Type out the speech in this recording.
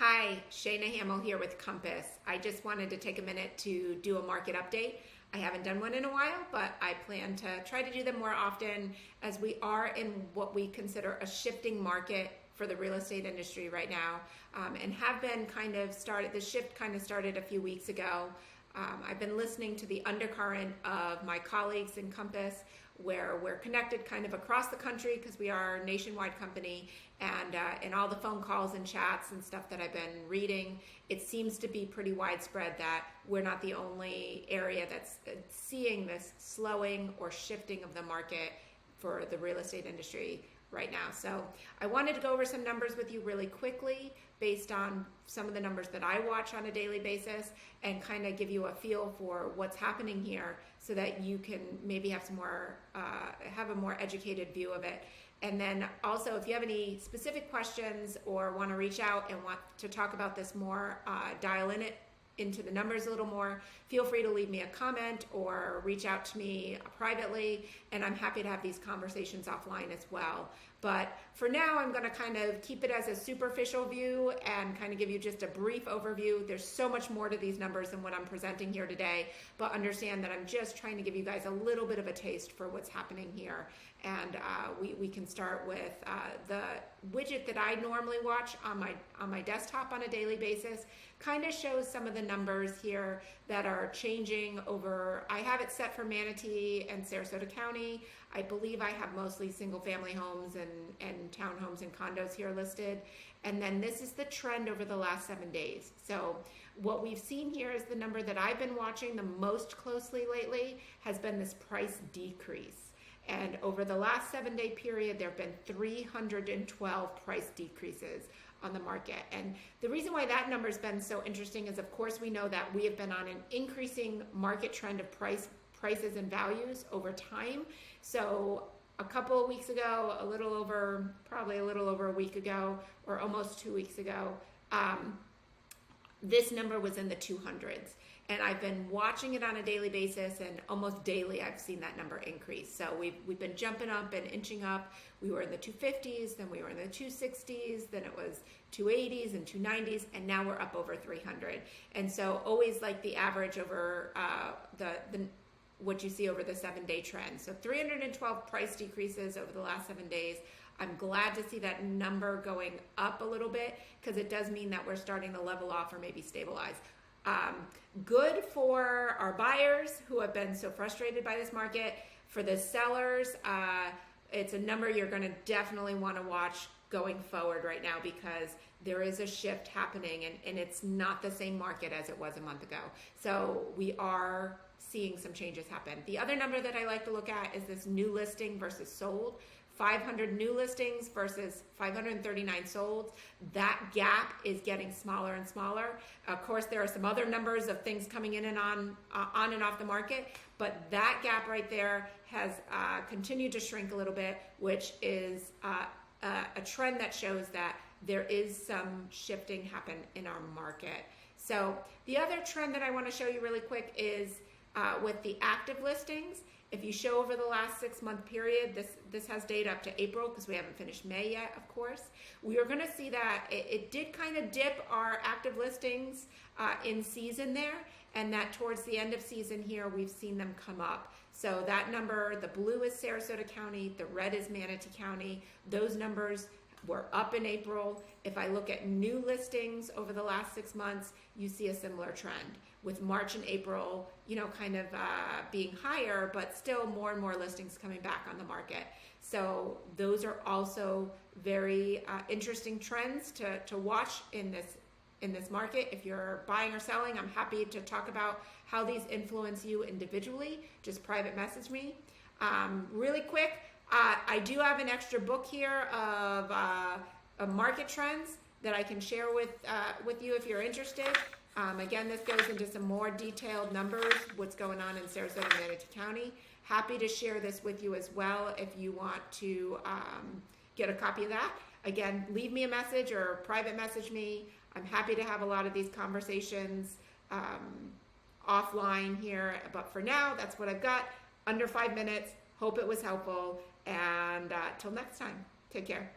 Hi, Shayna Hamill here with Compass. I just wanted to take a minute to do a market update. I haven't done one in a while, but I plan to try to do them more often as we are in what we consider a shifting market for the real estate industry right now, and have been the shift kind of started a few weeks ago. I've been listening to the undercurrent of my colleagues in Compass, where we're connected kind of across the country because we are a nationwide company, and in all the phone calls and chats and stuff that I've been reading, it seems to be pretty widespread that we're not the only area that's seeing this slowing or shifting of the market for the real estate industry right now. So I wanted to go over some numbers with you really quickly based on some of the numbers that I watch on a daily basis, and kind of give you a feel for what's happening here so that you can maybe have have a more educated view of it. And then also, if you have any specific questions or want to reach out and want to talk about this more, dial into the numbers a little more, feel free to leave me a comment or reach out to me privately, and I'm happy to have these conversations offline as well. But for now, I'm going to kind of keep it as a superficial view and kind of give you just a brief overview. There's so much more to these numbers than what I'm presenting here today, but understand that I'm just trying to give you guys a little bit of a taste for what's happening here. And we can start with the widget that I normally watch on my desktop on a daily basis. Kind of shows some of the numbers here that are changing over. I have it set for Manatee and Sarasota County. I believe I have mostly single family homes and townhomes and condos here listed. And then this is the trend over the last 7 days. So what we've seen here is the number that I've been watching the most closely lately has been this price decrease. And over the last 7 day period, there have been 312 price decreases on the market. And the reason why that number has been so interesting is, of course, we know that we have been on an increasing market trend of prices and values over time. So a couple of weeks ago, probably a little over a week ago, or almost 2 weeks ago, this number was in the 200s. And I've been watching it on a daily basis, and almost daily I've seen that number increase. So we've been jumping up and inching up. We were in the 250s, then we were in the 260s, then it was 280s and 290s, and now we're up over 300. And so always like the average over what you see over the 7 day trend. So 312 price decreases over the last 7 days. I'm glad to see that number going up a little bit, because it does mean that we're starting to level off or maybe stabilize. Good for our buyers who have been so frustrated by this market. For the sellers, it's a number you're going to definitely want to watch going forward right now, because there is a shift happening, and it's not the same market as it was a month ago. So we are seeing some changes happen. The other number that I like to look at is this new listing versus sold. 500 new listings versus 539 sold. That gap is getting smaller and smaller. Of course, there are some other numbers of things coming in and on and off the market, but that gap right there has continued to shrink a little bit, which is a trend that shows that there is some shifting happen in our market. So the other trend that I want to show you really quick is with the active listings. If you show over the last 6 month period, this has data up to April because we haven't finished May yet, of course. We are going to see that it did kind of dip our active listings in season there, and that towards the end of season here, we've seen them come up. So that number, the blue is Sarasota County, the red is Manatee County. Those numbers were up in April. If I look at new listings over the last 6 months, you see a similar trend, with March and April, being higher, but still more and more listings coming back on the market. So those are also very interesting trends to watch in this market. If you're buying or selling, I'm happy to talk about how these influence you individually. Just private message me. Really quick, I do have an extra book here of market trends that I can share with you if you're interested. Again, this goes into some more detailed numbers, what's going on in Sarasota and Manatee County. Happy to share this with you as well if you want to get a copy of that. Again, leave me a message or private message me. I'm happy to have a lot of these conversations offline here. But for now, that's what I've got. Under 5 minutes. Hope it was helpful. And till next time, take care.